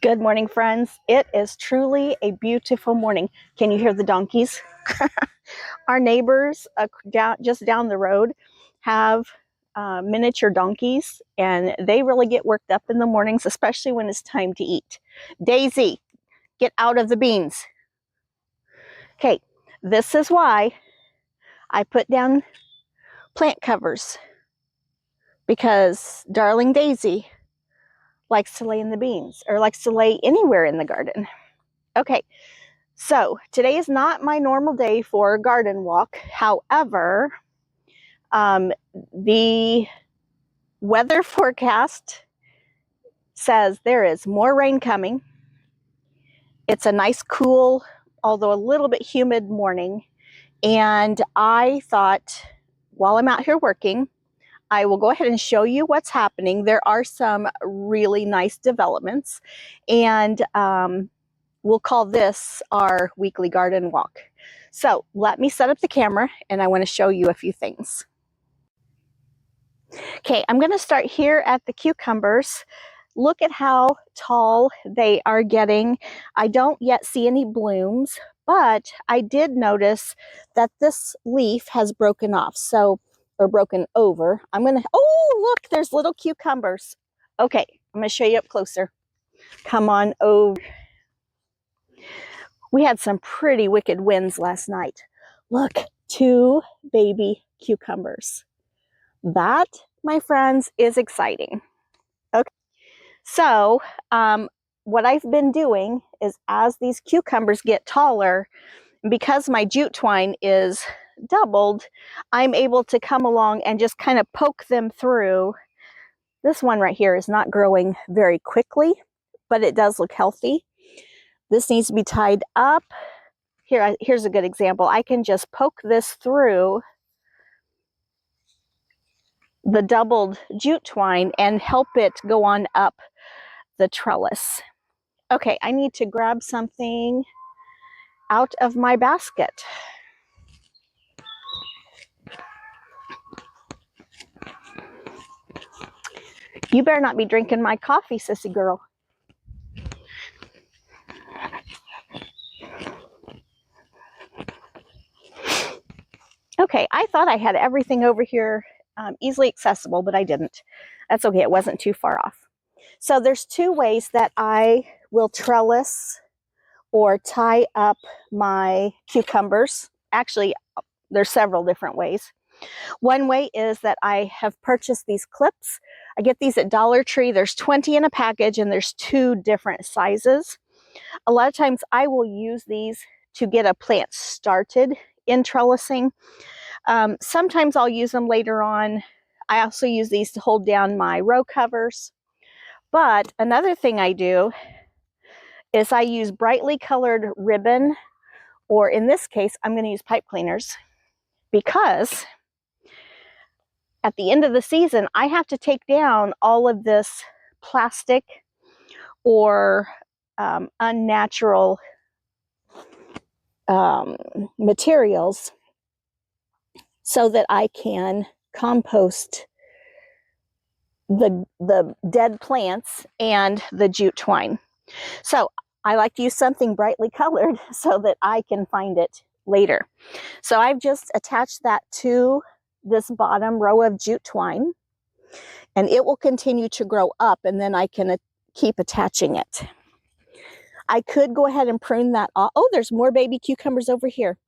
Good morning, friends. It is truly a beautiful morning. Can you hear the donkeys? Our neighbors just down the road have miniature donkeys, and they really get worked up in the mornings, especially when it's time to eat. Daisy, get out of the beans. Okay, this is why I put down plant covers, because darling Daisy likes to lay in the beans, or likes to lay anywhere in the garden. Okay, so today is not my normal day for a garden walk. However, the weather forecast says there is more rain coming. It's a nice, cool, although a little bit humid morning. And I thought, while I'm out here working, I will go ahead and show you what's happening. There are some really nice developments, and we'll call this our weekly garden walk. So let me set up the camera, and I want to show you a few things. Okay, I'm going to start here at the cucumbers. Look at how tall they are getting. I don't yet see any blooms, but I did notice that this leaf has broken off, or broken over. Oh, look, there's little cucumbers. Okay, I'm going to show you up closer. Come on over. We had some pretty wicked winds last night. Look, 2 baby cucumbers. That, my friends, is exciting. Okay, so what I've been doing is, as these cucumbers get taller, because my jute twine is doubled, I'm able to come along and just kind of poke them through. This one right here is not growing very quickly, but it does look healthy. This needs to be tied up. Here's a good example. I can just poke this through the doubled jute twine and help it go on up the trellis. Okay, I need to grab something out of my basket. You better not be drinking my coffee, sissy girl. Okay, I thought I had everything over here easily accessible, but I didn't. That's okay, it wasn't too far off. So there's 2 ways that I will trellis or tie up my cucumbers. Actually, there's several different ways. One way is that I have purchased these clips. I get these at Dollar Tree. There's 20 in a package, and there's 2 different sizes. A lot of times I will use these to get a plant started in trellising. Sometimes I'll use them later on. I also use these to hold down my row covers. But another thing I do is I use brightly colored ribbon, or in this case, I'm going to use pipe cleaners, because at the end of the season, I have to take down all of this plastic or unnatural materials, so that I can compost the dead plants and the jute twine. So I like to use something brightly colored so that I can find it later. So I've just attached that to this bottom row of jute twine, and it will continue to grow up, and then I can keep attaching it. I could go ahead and prune that off. Oh, there's more baby cucumbers over here.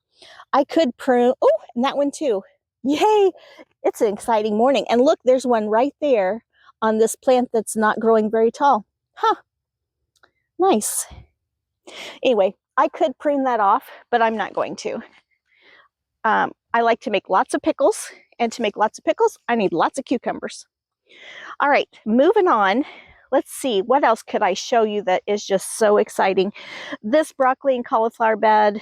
I could prune, oh, and that one too. Yay, it's an exciting morning. And look, there's one right there on this plant that's not growing very tall. Huh, nice. Anyway, I could prune that off, but I'm not going to. I like to make lots of pickles, and to make lots of pickles, I need lots of cucumbers. All right, moving on. Let's see, what else could I show you that is just so exciting? This broccoli and cauliflower bed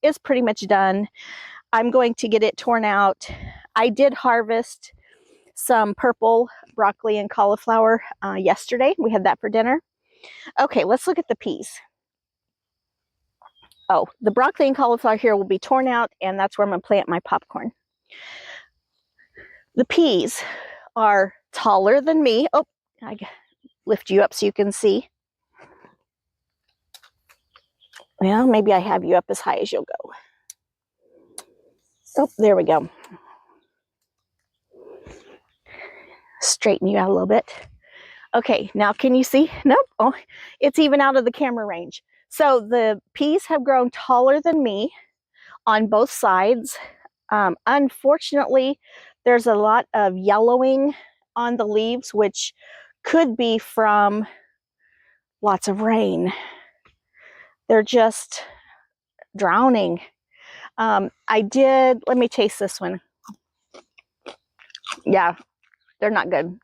is pretty much done. I'm going to get it torn out. I did harvest some purple broccoli and cauliflower yesterday. We had that for dinner. Okay, let's look at the peas. Oh, the broccoli and cauliflower here will be torn out, and that's where I'm going to plant my popcorn. The peas are taller than me. Oh, I lift you up so you can see. Well, maybe I have you up as high as you'll go. Oh, there we go. Straighten you out a little bit. Okay, now can you see? Nope. Oh, it's even out of the camera range. So the peas have grown taller than me on both sides. Unfortunately, there's a lot of yellowing on the leaves, which could be from lots of rain. They're just drowning. Let me taste this one. Yeah, they're not good.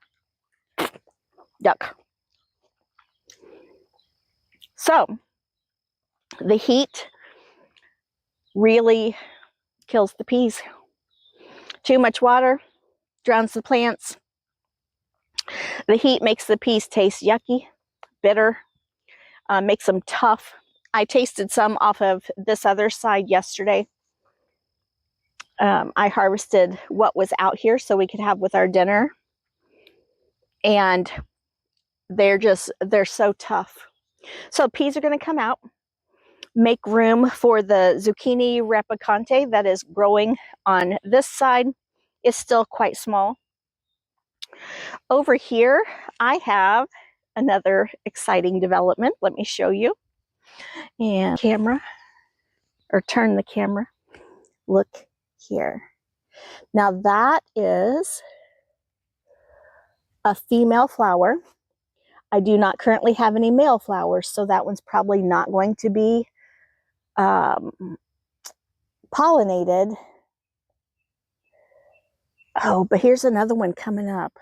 Yuck. So the heat really kills the peas. Too much water drowns the plants. The heat makes the peas taste yucky, bitter, makes them tough. I tasted some off of this other side yesterday. I harvested what was out here so we could have with our dinner. And they're so tough. So peas are going to come out, make room for the zucchini replicante that is growing on this side. It's still quite small. Over here, I have another exciting development. Let me show you. And camera, or turn the camera. Look here. Now that is a female flower. I do not currently have any male flowers, so that one's probably not going to be pollinated. Oh, but here's another one coming up.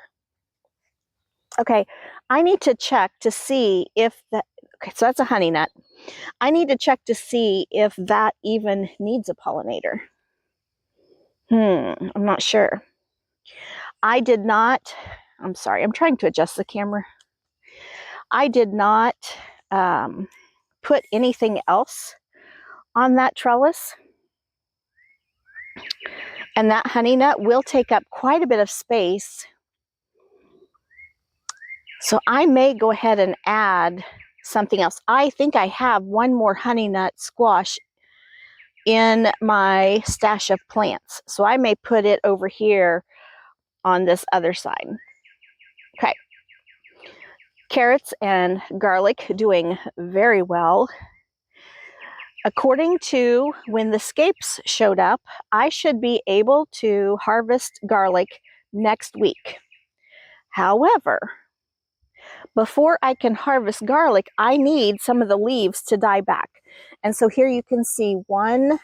Okay, I need to check to see if that, okay, so that's a honey nut. I need to check to see if that even needs a pollinator. I'm not sure. I did not, I'm sorry, I'm trying to adjust the camera. I did not put anything else on that trellis. And that honey nut will take up quite a bit of space. So I may go ahead and add something else. I think I have one more honey nut squash in my stash of plants. So I may put it over here on this other side. Okay. Carrots and garlic doing very well. According to when the scapes showed up, I should be able to harvest garlic next week. However, before I can harvest garlic, I need some of the leaves to die back. And so here you can see 1,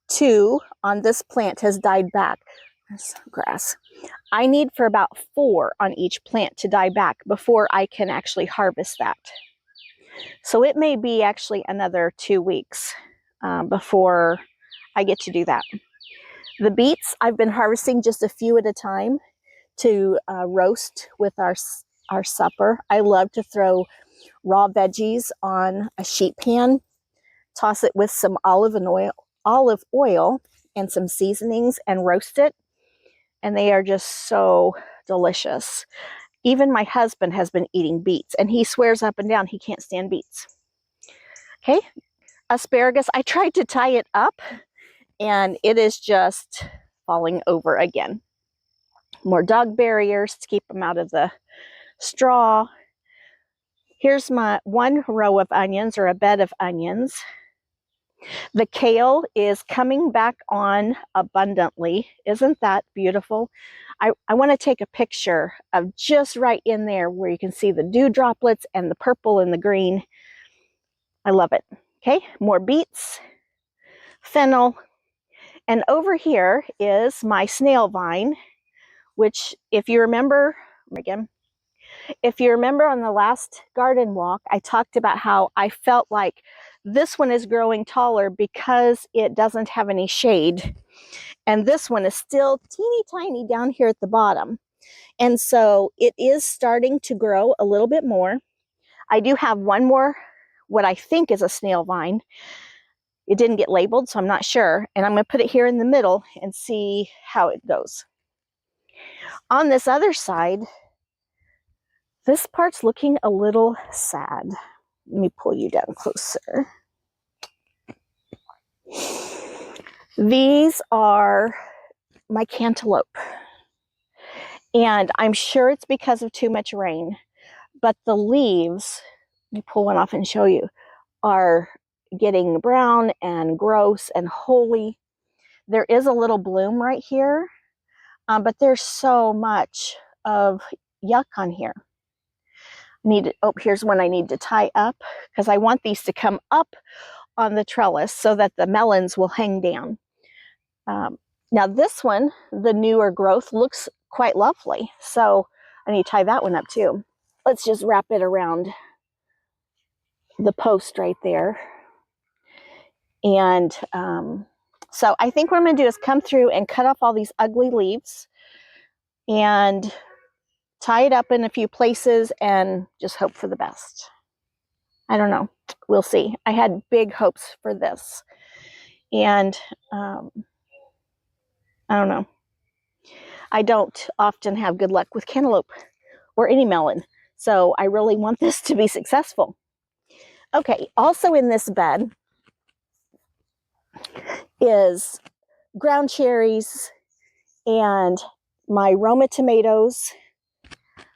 2 on this plant has died back. There's grass. I need for about 4 on each plant to die back before I can actually harvest that. So it may be actually another 2 weeks before I get to do that. The beets, I've been harvesting just a few at a time to roast with our supper. I love to throw raw veggies on a sheet pan, toss it with some olive oil and some seasonings and roast it. And they are just so delicious. Even my husband has been eating beets, and he swears up and down he can't stand beets. Okay, asparagus, I tried to tie it up, and it is just falling over again. More dog barriers to keep them out of the straw. Here's my 1 row of onions, or a bed of onions. The kale is coming back on abundantly. Isn't that beautiful? I want to take a picture of just right in there where you can see the dew droplets and the purple and the green. I love it. Okay, more beets, fennel, and over here is my snail vine, which if you remember, again, if you remember on the last garden walk, I talked about how I felt like this one is growing taller because it doesn't have any shade. And this one is still teeny tiny down here at the bottom. And so it is starting to grow a little bit more. I do have one more, what I think is a snail vine. It didn't get labeled, so I'm not sure. And I'm going to put it here in the middle and see how it goes. On this other side, this part's looking a little sad. Let me pull you down closer. These are my cantaloupe. And I'm sure it's because of too much rain, but the leaves, let me pull one off and show you, are getting brown and gross and holy. There is a little bloom right here, but there's so much of yuck on here. Here's one I need to tie up because I want these to come up on the trellis so that the melons will hang down. Now this one, the newer growth, looks quite lovely. So I need to tie that one up too. Let's just wrap it around the post right there. And so I think what I'm going to do is come through and cut off all these ugly leaves and tie it up in a few places and just hope for the best. I don't know. We'll see. I had big hopes for this. And I don't know. I don't often have good luck with cantaloupe or any melon. So I really want this to be successful. Okay, also in this bed is ground cherries and my Roma tomatoes,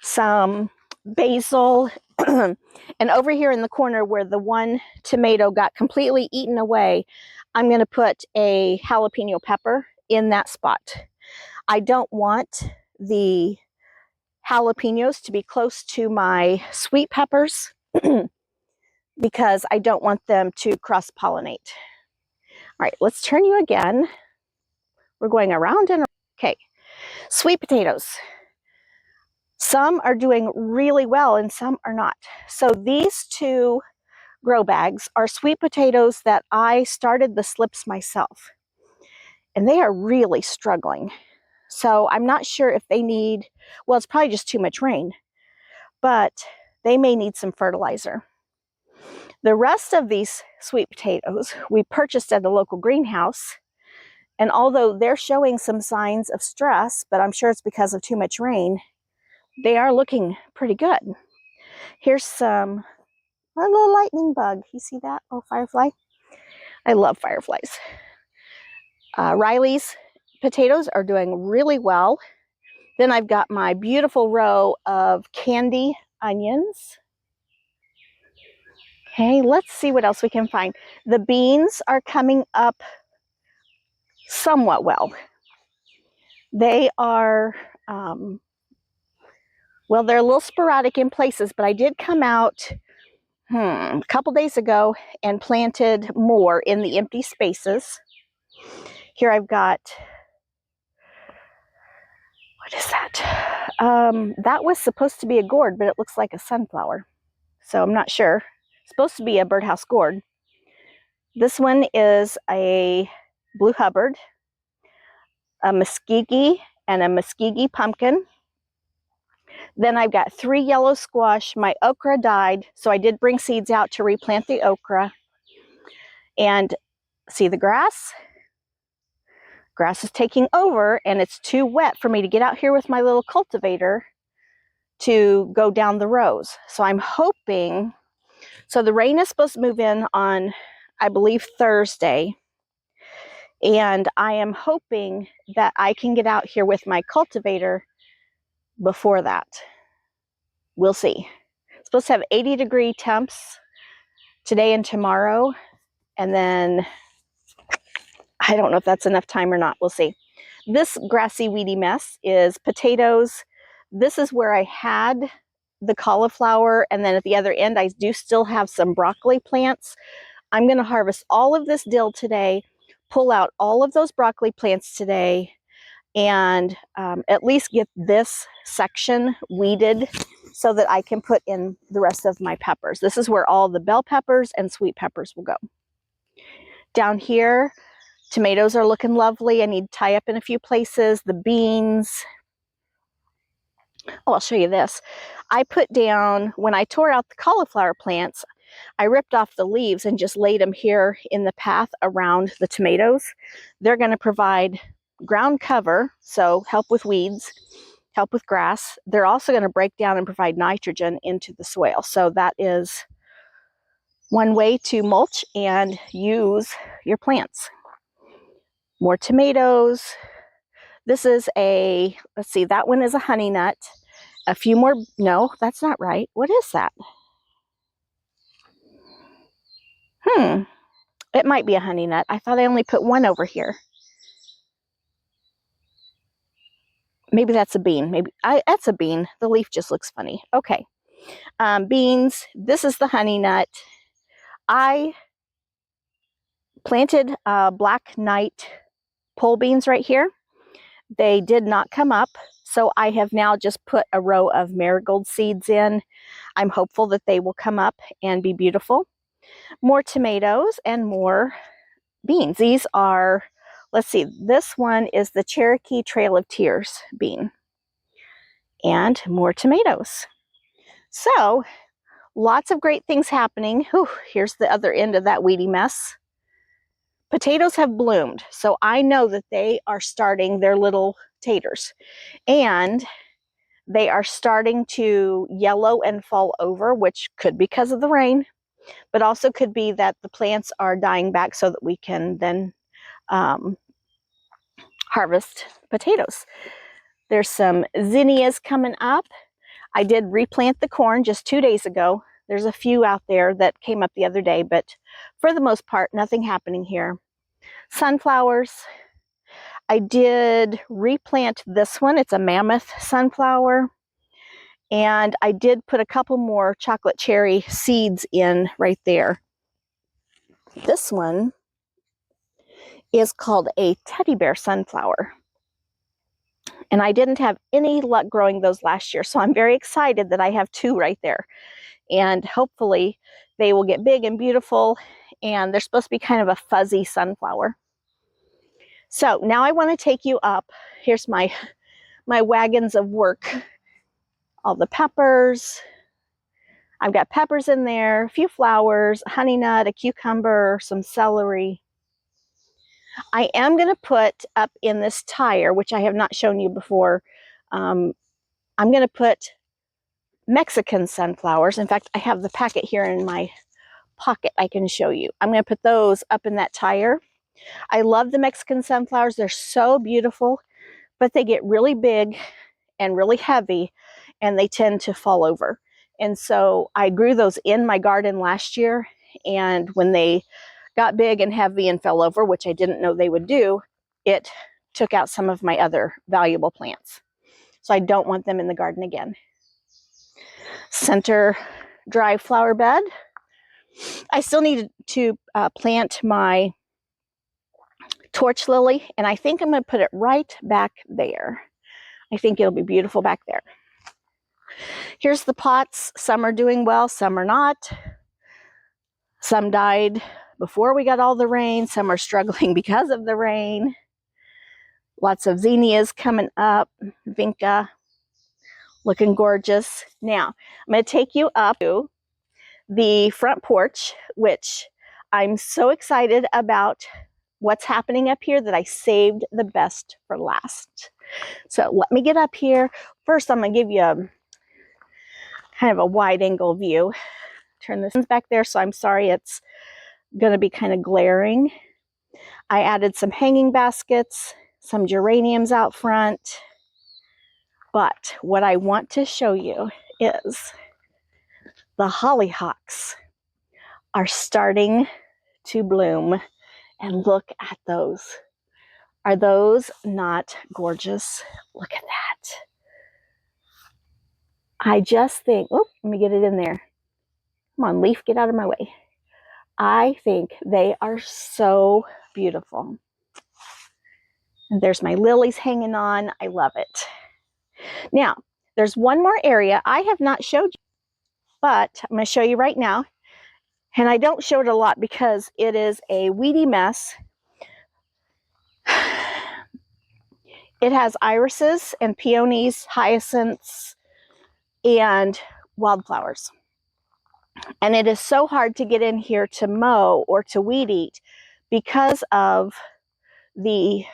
some basil, and over here in the corner where the one tomato got completely eaten away, I'm going to put a jalapeno pepper in that spot. I don't want the jalapenos to be close to my sweet peppers because I don't want them to cross-pollinate. All right, let's turn you again. We're going around and around. Okay, sweet potatoes. Some are doing really well and some are not. So these two grow bags are sweet potatoes that I started the slips myself. And they are really struggling. So I'm not sure if they need, well, it's probably just too much rain, but they may need some fertilizer. The rest of these sweet potatoes we purchased at the local greenhouse. And although they're showing some signs of stress, but I'm sure it's because of too much rain, they are looking pretty good. Here's a little lightning bug. You see that little firefly? I love fireflies. Riley's potatoes are doing really well. Then I've got my beautiful row of candy onions. Okay, let's see what else we can find. The beans are coming up somewhat well. They are, well, they're a little sporadic in places, but I did come out a couple days ago and planted more in the empty spaces. Here I've got, what is that? That was supposed to be a gourd, but it looks like a sunflower. So I'm not sure. It's supposed to be a birdhouse gourd. This one is a Blue Hubbard, a Muskegee, and a Muskegee pumpkin. Then I've got 3 yellow squash. My okra died, so I did bring seeds out to replant the okra. And see the grass? Grass is taking over, and it's too wet for me to get out here with my little cultivator to go down the rows. So I'm hoping, so the rain is supposed to move in on, I believe, Thursday. And I am hoping that I can get out here with my cultivator before that. We'll see. It's supposed to have 80-degree temps today and tomorrow. And then I don't know if that's enough time or not. We'll see. This grassy, weedy mess is potatoes. This is where I had the cauliflower. And then at the other end, I do still have some broccoli plants. I'm going to harvest all of this dill today, pull out all of those broccoli plants today, and at least get this section weeded so that I can put in the rest of my peppers. This is where all the bell peppers and sweet peppers will go. Down here, tomatoes are looking lovely. I need to tie up in a few places. The beans. Oh, I'll show you this. I put down, when I tore out the cauliflower plants, I ripped off the leaves and just laid them here in the path around the tomatoes. They're going to provide ground cover, so help with weeds, help with grass. They're also going to break down and provide nitrogen into the soil. So that is one way to mulch and use your plants. More tomatoes. This is a, let's see, that one is a honey nut. A few more, no, that's not right. What is that? It might be a honey nut. I thought I only put one over here. Maybe that's a bean. That's a bean. The leaf just looks funny. Okay. Beans. This is the honey nut. I planted black knight pole beans right here. They did not come up, so I have now just put a row of marigold seeds in. I'm hopeful that they will come up and be beautiful. More tomatoes and more beans. These are, let's see, this one is the Cherokee Trail of Tears bean. And more tomatoes. So, lots of great things happening. Whew, here's the other end of that weedy mess. Potatoes have bloomed, so I know that they are starting their little taters. And they are starting to yellow and fall over, which could be because of the rain, but also could be that the plants are dying back so that we can then harvest potatoes. There's some zinnias coming up. I did replant the corn just 2 days ago. There's a few out there that came up the other day, but for the most part, nothing happening here. Sunflowers. I did replant this one. It's a mammoth sunflower. And I did put a couple more chocolate cherry seeds in right there. This one is called a teddy bear sunflower. And I didn't have any luck growing those last year, so I'm very excited that I have 2 right there. And hopefully they will get big and beautiful, and they're supposed to be kind of a fuzzy sunflower. So now I want to take you up. Here's my wagons of work. All the peppers. I've got peppers in there, a few flowers, a honey nut, a cucumber, some celery. I am going to put up in this tire, which I have not shown you before, I'm going to put Mexican sunflowers. In fact, I have the packet here in my pocket I can show you. I'm going to put those up in that tire. I love the Mexican sunflowers. They're so beautiful, but they get really big and really heavy, and they tend to fall over. And so I grew those in my garden last year, and when they got big and heavy and fell over, which I didn't know they would do, it took out some of my other valuable plants. So I don't want them in the garden again. Center dry flower bed. I still need to plant my torch lily, and I think I'm going to put it right back there. I think it'll be beautiful back there. Here's the pots. Some are doing well, some are not. Some died before we got all the rain. Some are struggling because of the rain. Lots of zinnias coming up. Vinca, looking gorgeous. Now, I'm going to take you up to the front porch, which I'm so excited about what's happening up here that I saved the best for last. So let me get up here. First, I'm going to give you a kind of a wide angle view. Turn this back there, so I'm sorry it's going to be kind of glaring. I added some hanging baskets, some geraniums out front. But what I want to show you is the hollyhocks are starting to bloom. And look at those. Are those not gorgeous? Look at that. I just think, oh, let me get it in there. Come on, leaf, get out of my way. I think they are so beautiful. And there's my lilies hanging on. I love it. Now, there's one more area I have not showed you, but I'm going to show you right now. And I don't show it a lot because it is a weedy mess. It has irises and peonies, hyacinths, and wildflowers. And it is so hard to get in here to mow or to weed eat because of the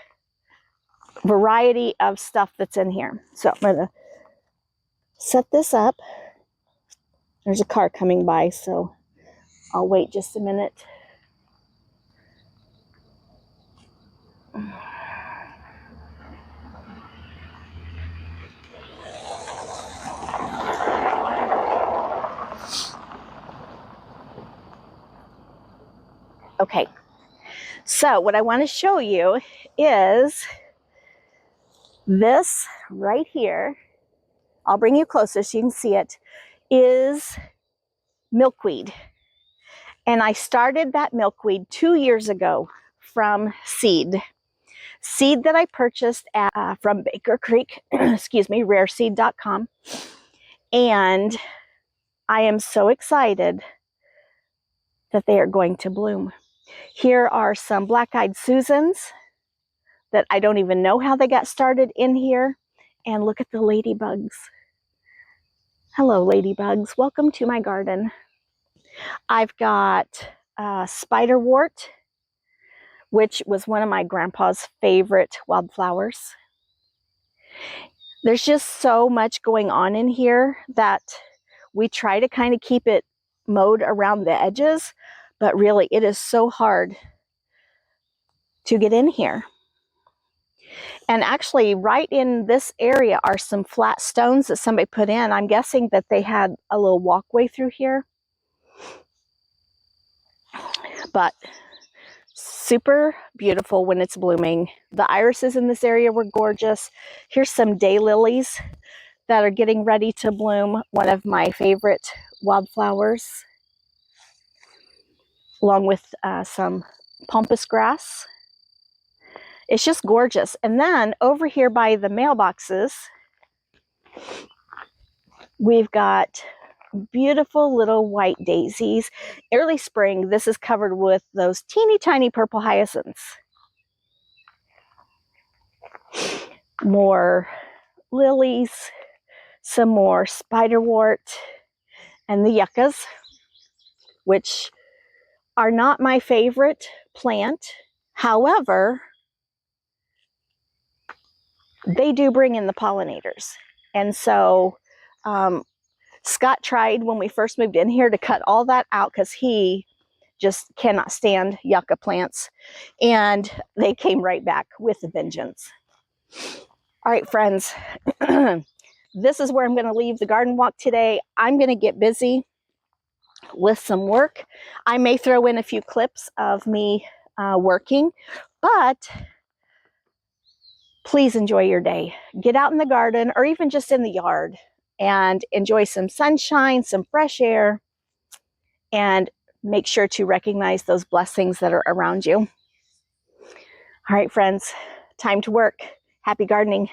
variety of stuff that's in here. So I'm going to set this up. There's a car coming by, so I'll wait just a minute. Okay, so what I want to show you is this right here. I'll bring you closer so you can see it, is milkweed. And I started that milkweed 2 years ago from seed that I purchased from Baker Creek, excuse me, rareseed.com. And I am so excited that they are going to bloom. Here are some black-eyed Susans that I don't even know how they got started in here. And look at the ladybugs. Hello, ladybugs. Welcome to my garden. I've got spiderwort, which was one of my grandpa's favorite wildflowers. There's just so much going on in here that we try to kind of keep it mowed around the edges, but really it is so hard to get in here. And actually right in this area are some flat stones that somebody put in. I'm guessing that they had a little walkway through here. But super beautiful when it's blooming. The irises in this area were gorgeous. Here's some daylilies that are getting ready to bloom, one of my favorite wildflowers, along with some pampas grass. It's just gorgeous. And then over here by the mailboxes, we've got beautiful little white daisies. Early spring, this is covered with those teeny tiny purple hyacinths. More lilies, some more spiderwort, and the yuccas, which are not my favorite plant. However, they do bring in the pollinators. And so Scott tried when we first moved in here to cut all that out because he just cannot stand yucca plants. And they came right back with a vengeance. All right, friends, this is where I'm going to leave the garden walk today. I'm going to get busy with some work. I may throw in a few clips of me working, but please enjoy your day. Get out in the garden or even just in the yard and enjoy some sunshine, some fresh air, and make sure to recognize those blessings that are around you. All right, friends, time to work. Happy gardening.